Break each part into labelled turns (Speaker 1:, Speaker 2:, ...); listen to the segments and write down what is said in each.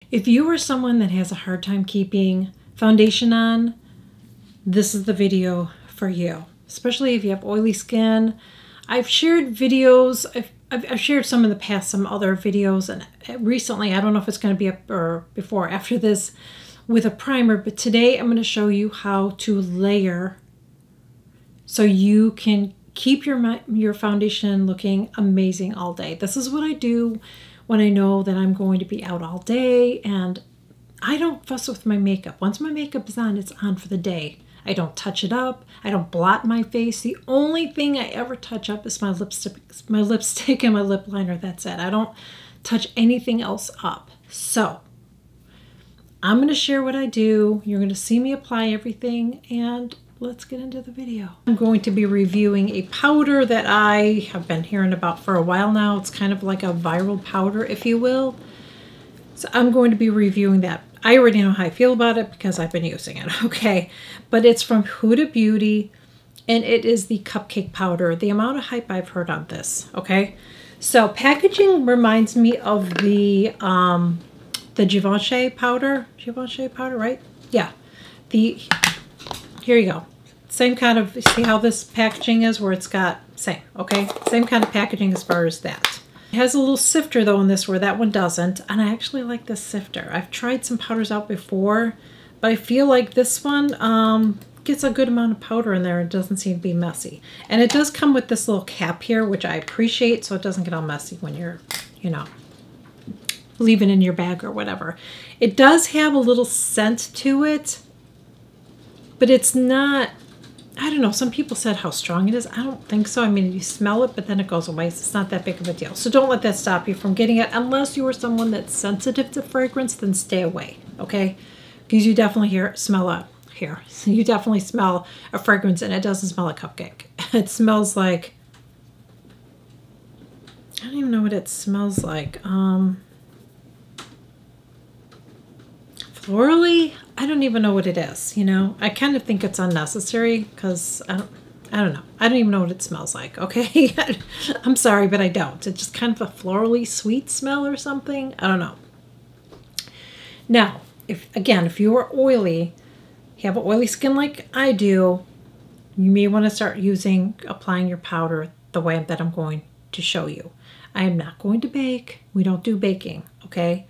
Speaker 1: If you are someone that has a hard time keeping foundation on, this is the video for you, especially if you have oily skin. I've shared videos, I've shared some in the past, some other videos, and recently, I don't know if it's going to be up or before or after this, with a primer, but today I'm going to show you how to layer so you can keep your foundation looking amazing all day. This is what I do when I know that I'm going to be out all day, and I don't fuss with my makeup. Once my makeup is on, it's on for the day. I don't touch it up. I don't blot my face. The only thing I ever touch up is my lipstick and my lip liner. That's it. I don't touch anything else up. So I'm going to share what I do. You're going to see me apply everything, and let's get into the video. I'm going to be reviewing a powder that I have been hearing about for a while now. It's kind of like a viral powder, if you will. So I'm going to be reviewing that. I already know how I feel about it because I've been using it, okay? But it's from Huda Beauty, and it is the cupcake powder. The amount of hype I've heard on this, okay? So packaging reminds me of the Givenchy powder. Givenchy powder, right? Yeah. Here you go. Same kind of, see how this packaging is where it's got, same, okay? Same kind of packaging as far as that. It has a little sifter though in this where that one doesn't, and I actually like this sifter. I've tried some powders out before, but I feel like this one gets a good amount of powder in there and doesn't seem to be messy. And it does come with this little cap here, which I appreciate, so it doesn't get all messy when you're, you know, leaving in your bag or whatever. It does have a little scent to it, but it's not, I don't know, some people said how strong it is. I don't think so. I mean, you smell it, but then it goes away. So it's not that big of a deal. So don't let that stop you from getting it. Unless you are someone that's sensitive to fragrance, then stay away, okay? Because you definitely smell a fragrance, and it doesn't smell like cupcake. It smells like, I don't even know what it smells like. Florally, I don't even know what it is, you know. I kind of think it's unnecessary because I don't know. I don't even know what it smells like, okay? I'm sorry, but I don't. It's just kind of a florally sweet smell or something. I don't know. Now, if you are oily, you have an oily skin like I do, you may want to start applying your powder the way that I'm going to show you. I am not going to bake. We don't do baking, okay?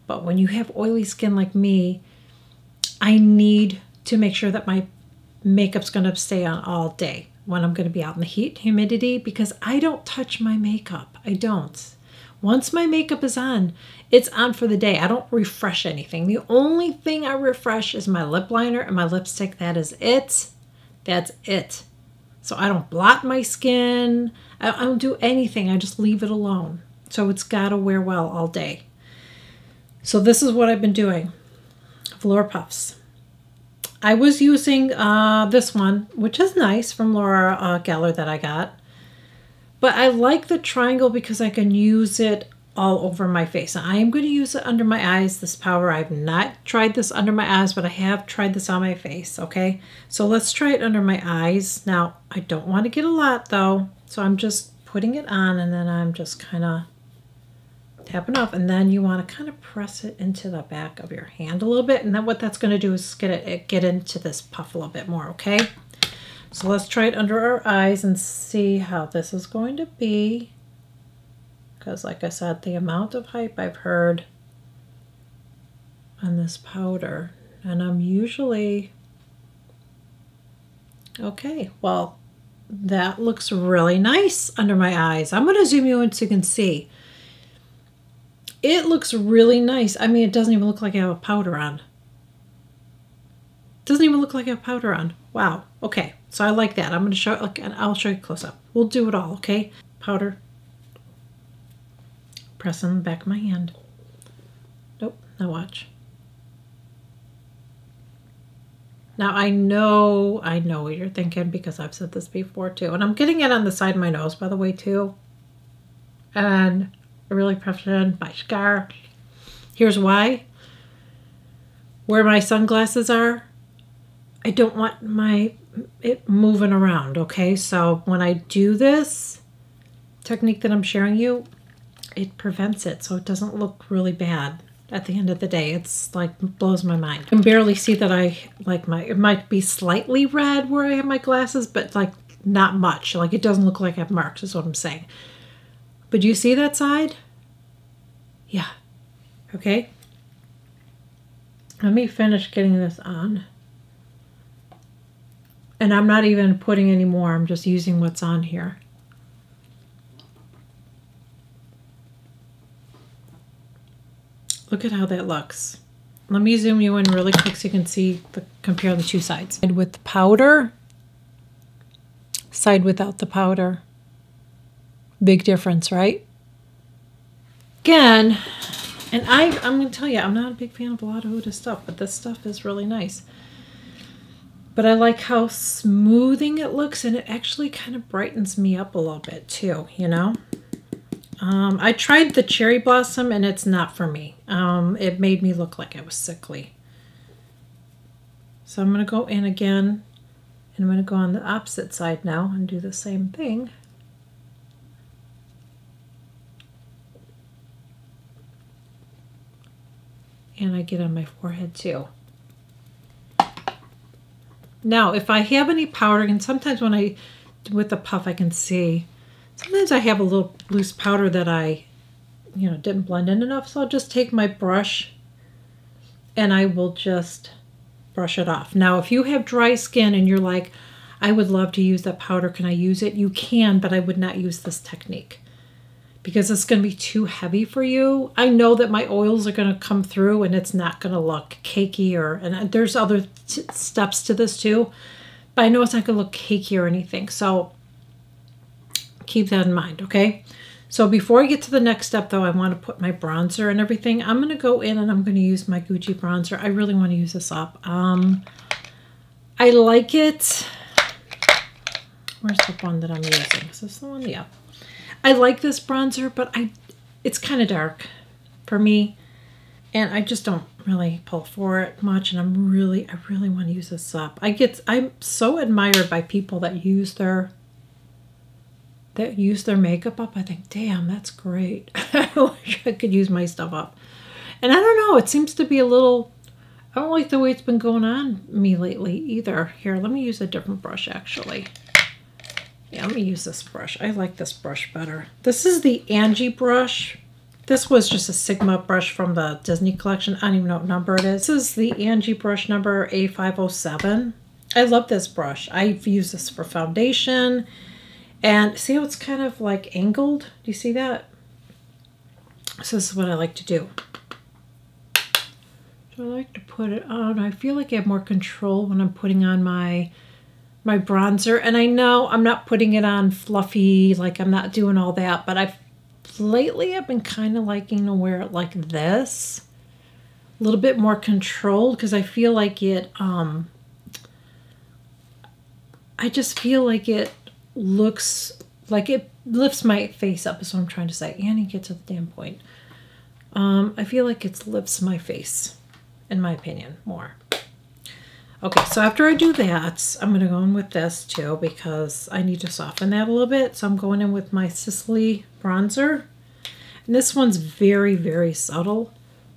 Speaker 1: But when you have oily skin like me, I need to make sure that my makeup's going to stay on all day when I'm going to be out in the heat, humidity, because I don't touch my makeup. I don't. Once my makeup is on, it's on for the day. I don't refresh anything. The only thing I refresh is my lip liner and my lipstick. That is it. That's it. So I don't blot my skin. I don't do anything. I just leave it alone. So it's got to wear well all day. So this is what I've been doing. Velour Puffs. I was using this one, which is nice, from Laura Geller that I got. But I like the triangle because I can use it all over my face. I am going to use it under my eyes, this powder. I've not tried this under my eyes, but I have tried this on my face, okay? So let's try it under my eyes. Now, I don't want to get a lot, though, so I'm just putting it on, and then I'm just kind of tapping off, and then you want to kind of press it into the back of your hand a little bit, and then what that's going to do is get into this puff a little bit more, okay? So let's try it under our eyes and see how this is going to be, because like I said, the amount of hype I've heard on this powder, and I'm usually, okay, well, that looks really nice under my eyes. I'm going to zoom you in so you can see. It looks really nice. I mean, it doesn't even look like I have a powder on. It doesn't even look like I have powder on. Wow. Okay. So I like that. I'm going to show it, and I'll show you close up. We'll do it all, okay? Powder. Press on the back of my hand. Nope. Now watch. Now I know what you're thinking because I've said this before too. And I'm getting it on the side of my nose, by the way, too. And I really pressed it in my scar. Here's why. Where my sunglasses are, I don't want it moving around, okay? So when I do this technique that I'm sharing you, it prevents it so it doesn't look really bad. at the end of the day. It's like blows my mind. I can barely see that it might be slightly red where I have my glasses, but like not much. Like it doesn't look like I have marks is what I'm saying. But do you see that side? Yeah. Okay. Let me finish getting this on. And I'm not even putting any more. I'm just using what's on here. Look at how that looks. Let me zoom you in really quick so you can see compare the two sides. Side with the powder, side without the powder. Big difference, right? Again, and I'm going to tell you, I'm not a big fan of a lot of Huda stuff, but this stuff is really nice. But I like how smoothing it looks, and it actually kind of brightens me up a little bit too, you know? I tried the cherry blossom and it's not for me. It made me look like I was sickly. So I'm going to go in again, and I'm going to go on the opposite side now and do the same thing. And I get on my forehead too. Now, if I have any powder, and sometimes when I, with the puff, I can see, sometimes I have a little loose powder that I, didn't blend in enough. So I'll just take my brush and I will just brush it off. Now, if you have dry skin and you're like, I would love to use that powder, can I use it? You can, but I would not use this technique because it's going to be too heavy for you. I know that my oils are going to come through and it's not going to look cakey, and there's other steps to this too, but I know it's not going to look cakey or anything. So keep that in mind, okay? So before I get to the next step though, I want to put my bronzer and everything. I'm going to go in and I'm going to use my Gucci bronzer. I really want to use this up. I like it. Where's the one that I'm using? Is this the one? Yeah. I like this bronzer, but it's kind of dark for me, and I just don't really pull for it much, and I really want to use this up. I'm so admired by people that use their makeup up. I think, damn, that's great. I wish I could use my stuff up. And I don't know, it seems to be a little, I don't like the way it's been going on me lately either. Here, let me use a different brush actually. Yeah, let me use this brush. I like this brush better. This is the Angie brush. This was just a Sigma brush from the Disney collection. I don't even know what number it is. This is the Angie brush number A507. I love this brush. I've used this for foundation. And see how it's kind of like angled? Do you see that? So this is what I like to do. So I like to put it on. I feel like I have more control when I'm putting on my bronzer. And I know I'm not putting it on fluffy, like I'm not doing all that, but lately I've been kind of liking to wear it like this. A little bit more controlled because I feel like it, I just feel like it looks like it lifts my face up is what I'm trying to say. Annie, get to the damn point. I feel like it lifts my face, in my opinion, more. Okay, so after I do that, I'm going to go in with this too because I need to soften that a little bit. So I'm going in with my Sicily bronzer. And this one's very, very subtle,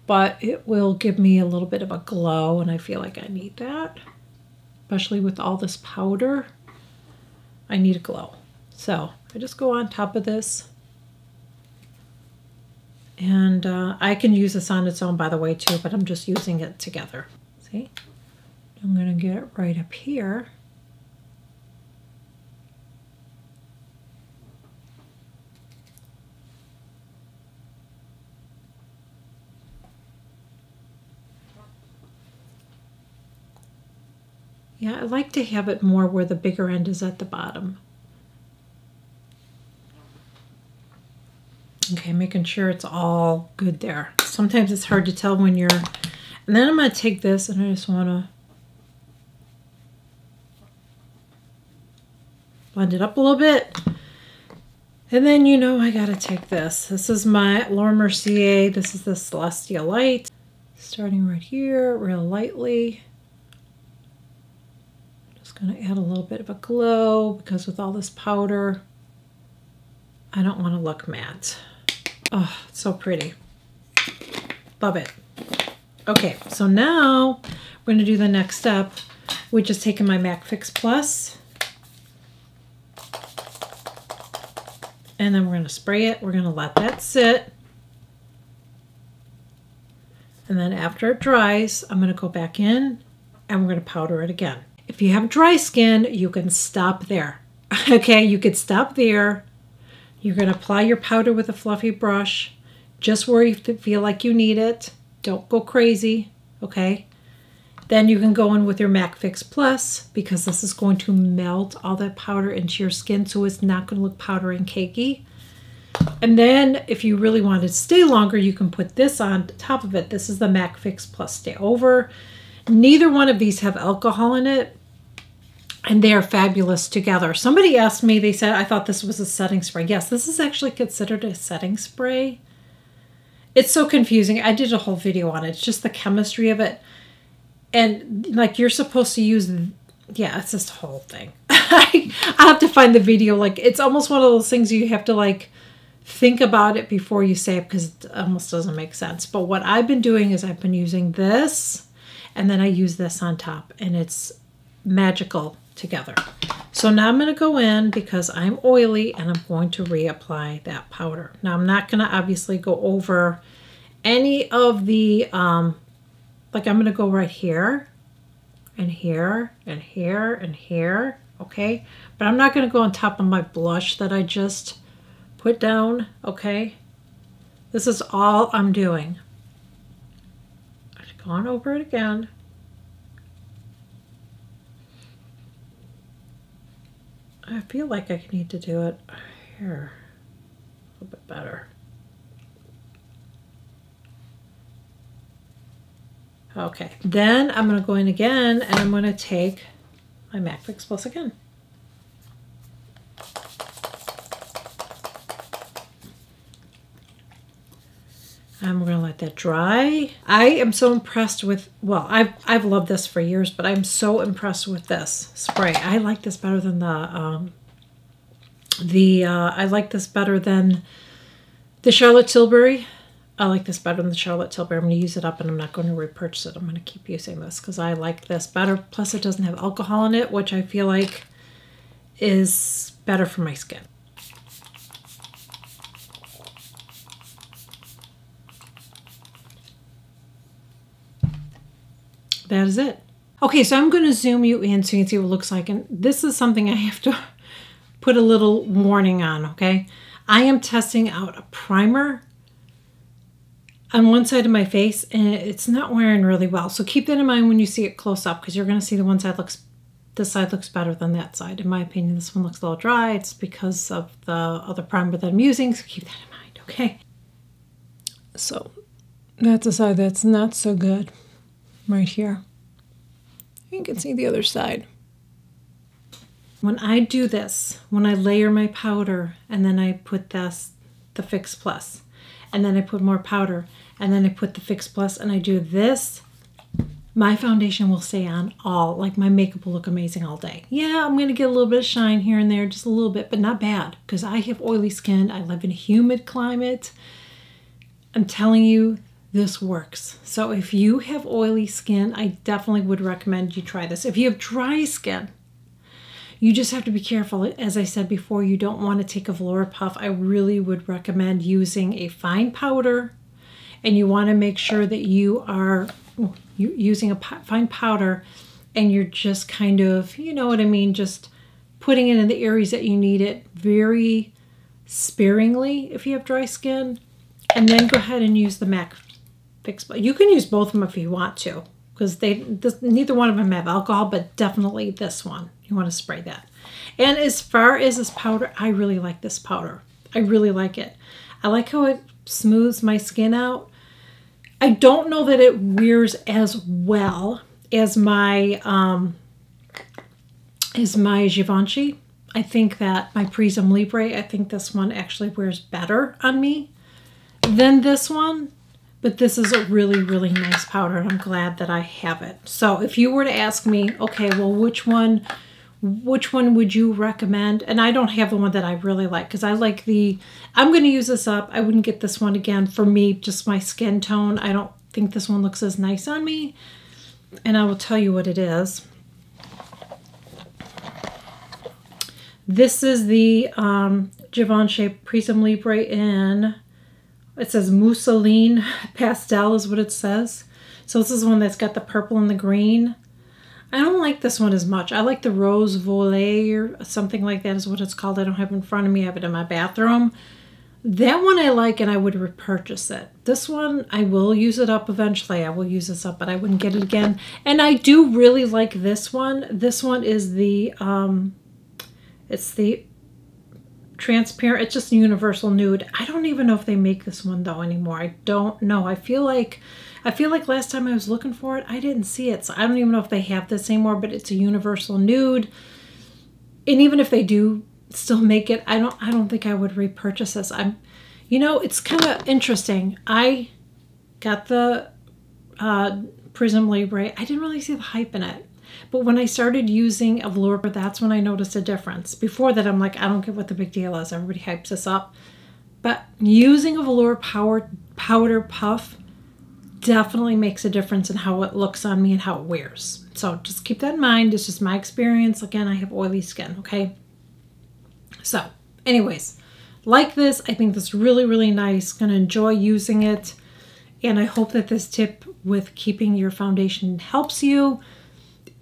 Speaker 1: but it will give me a little bit of a glow, and I feel like I need that, especially with all this powder. I need a glow. So I just go on top of this. And I can use this on its own, by the way, too, but I'm just using it together. See? I'm going to get it right up here. Yeah, I like to have it more where the bigger end is at the bottom. Okay, making sure it's all good there. Sometimes it's hard to tell when you're... And then I'm going to take this and I just want to blend it up a little bit. And then, I got to take this. This is my Laura Mercier. This is the Celestial Light. Starting right here, real lightly. Just going to add a little bit of a glow because with all this powder, I don't want to look matte. Oh, it's so pretty. Love it. Okay, so now we're going to do the next step, which is taking my MAC Fix Plus. And then we're going to spray it. We're going to let that sit. And then after it dries, I'm going to go back in and we're going to powder it again. If you have dry skin, you can stop there. Okay, you could stop there. You're going to apply your powder with a fluffy brush just where you feel like you need it. Don't go crazy, okay? Then you can go in with your MAC Fix Plus because this is going to melt all that powder into your skin so it's not going to look powdery and cakey. And then if you really want to stay longer, you can put this on top of it. This is the MAC Fix Plus Stay Over. Neither one of these have alcohol in it, and they are fabulous together. Somebody asked me, they said, I thought this was a setting spray. Yes, this is actually considered a setting spray. It's so confusing. I did a whole video on it. It's just the chemistry of it. And like you're supposed to use, yeah, it's just a whole thing. I have to find the video. Like it's almost one of those things you have to like think about it before you say it because it almost doesn't make sense. But what I've been doing is I've been using this and then I use this on top and it's magical together. So now I'm going to go in because I'm oily and I'm going to reapply that powder. Now I'm not going to obviously go over any of the, like I'm going to go right here and here and here and here, okay? But I'm not going to go on top of my blush that I just put down, okay? This is all I'm doing. I've gone over it again. I feel like I need to do it here a little bit better. Okay, then I'm going to go in again and I'm going to take my MAC Fix Plus again. And we're going to let that dry. I am so impressed with, well, I've loved this for years, but I'm so impressed with this spray. I like this better than I like this better than the Charlotte Tilbury. I like this better than the Charlotte Tilbury. I'm going to use it up and I'm not going to repurchase it. I'm going to keep using this because I like this better. Plus it doesn't have alcohol in it, which I feel like is better for my skin. That is it. Okay, so I'm going to zoom you in so you can see what it looks like. And this is something I have to put a little warning on, okay? I am testing out a primer on one side of my face and it's not wearing really well. So keep that in mind when you see it close up because you're going to see the one side looks, this side looks better than that side. In my opinion, this one looks a little dry. It's because of the other primer that I'm using, so keep that in mind, okay? So that's a side that's not so good. Right here. You can see the other side. When I do this, when I layer my powder and then I put this, the Fix Plus, and then I put more powder, and then I put the Fix Plus, and I do this, my foundation will stay on all, like my makeup will look amazing all day. Yeah, I'm going to get a little bit of shine here and there, just a little bit, but not bad, because I have oily skin. I live in a humid climate. I'm telling you, this works. So if you have oily skin, I definitely would recommend you try this. If you have dry skin, you just have to be careful. As I said before, you don't want to take a velour puff. I really would recommend using a fine powder, and you want to make sure that you are using a fine powder and you're just kind of, you know what I mean, just putting it in the areas that you need it very sparingly if you have dry skin. And then go ahead and use the MAC Fix Plus. You can use both of them if you want to, because neither one of them have alcohol, but definitely this one. You want to spray that. And as far as this powder, I really like this powder. I really like it. I like how it smooths my skin out. I don't know that it wears as well as my Givenchy. I think that my Prism Libre, I think this one actually wears better on me than this one. But this is a really, really nice powder, and I'm glad that I have it. So if you were to ask me, okay, well, which one which one would you recommend? And I don't have the one that I really like because I like I'm going to use this up. I wouldn't get this one again for me, just my skin tone. I don't think this one looks as nice on me. And I will tell you what it is. This is the Givenchy Prism Libre in, it says Mousseline Pastel is what it says. So this is one that's got the purple and the green. I don't like this one as much. I like the Rose Volée or something like that is what it's called. I don't have it in front of me. I have it in my bathroom. That one I like and I would repurchase it. This one, I will use it up eventually. I will use this up, but I wouldn't get it again. And I do really like this one. This one is the, it's the transparent, it's just a universal nude. I don't even know if they make this one though anymore. I don't know. I feel like last time I was looking for it, I didn't see it. So I don't even know if they have this anymore, but it's a universal nude. And even if they do still make it, I don't think I would repurchase this. You know, it's kind of interesting. I got the Prism Libre. I didn't really see the hype in it. But when I started using a velour, that's when I noticed a difference. Before that, I'm like, I don't get what the big deal is. Everybody hypes this up. But using a velour powder puff definitely makes a difference in how it looks on me and how it wears. So just keep that in mind. It's just my experience. Again, I have oily skin, okay? So anyways, like this. I think this is really, really nice. Going to enjoy using it. And I hope that this tip with keeping your foundation helps you.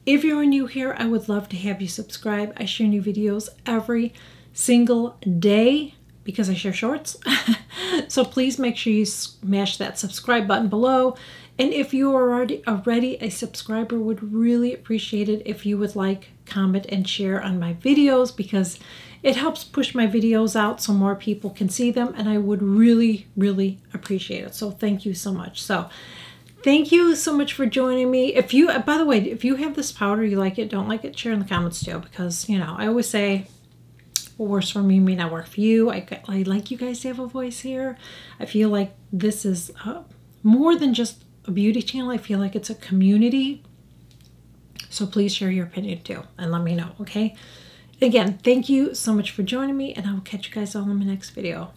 Speaker 1: If you're new here, I would love to have you subscribe. I share new videos every single day because I share shorts. So please make sure you smash that subscribe button below. And if you are already a subscriber, would really appreciate it if you would like, comment, and share on my videos because it helps push my videos out so more people can see them. And I would really, really appreciate it. So thank you so much. So thank you so much for joining me. If you, by the way, if you have this powder, you like it, don't like it, share in the comments too, because, you know, I always say what works for me may not work for you. I like you guys to have a voice here. I feel like this is more than just a beauty channel. I feel like it's a community. So please share your opinion too and let me know, okay? Again, thank you so much for joining me and I will catch you guys all in my next video.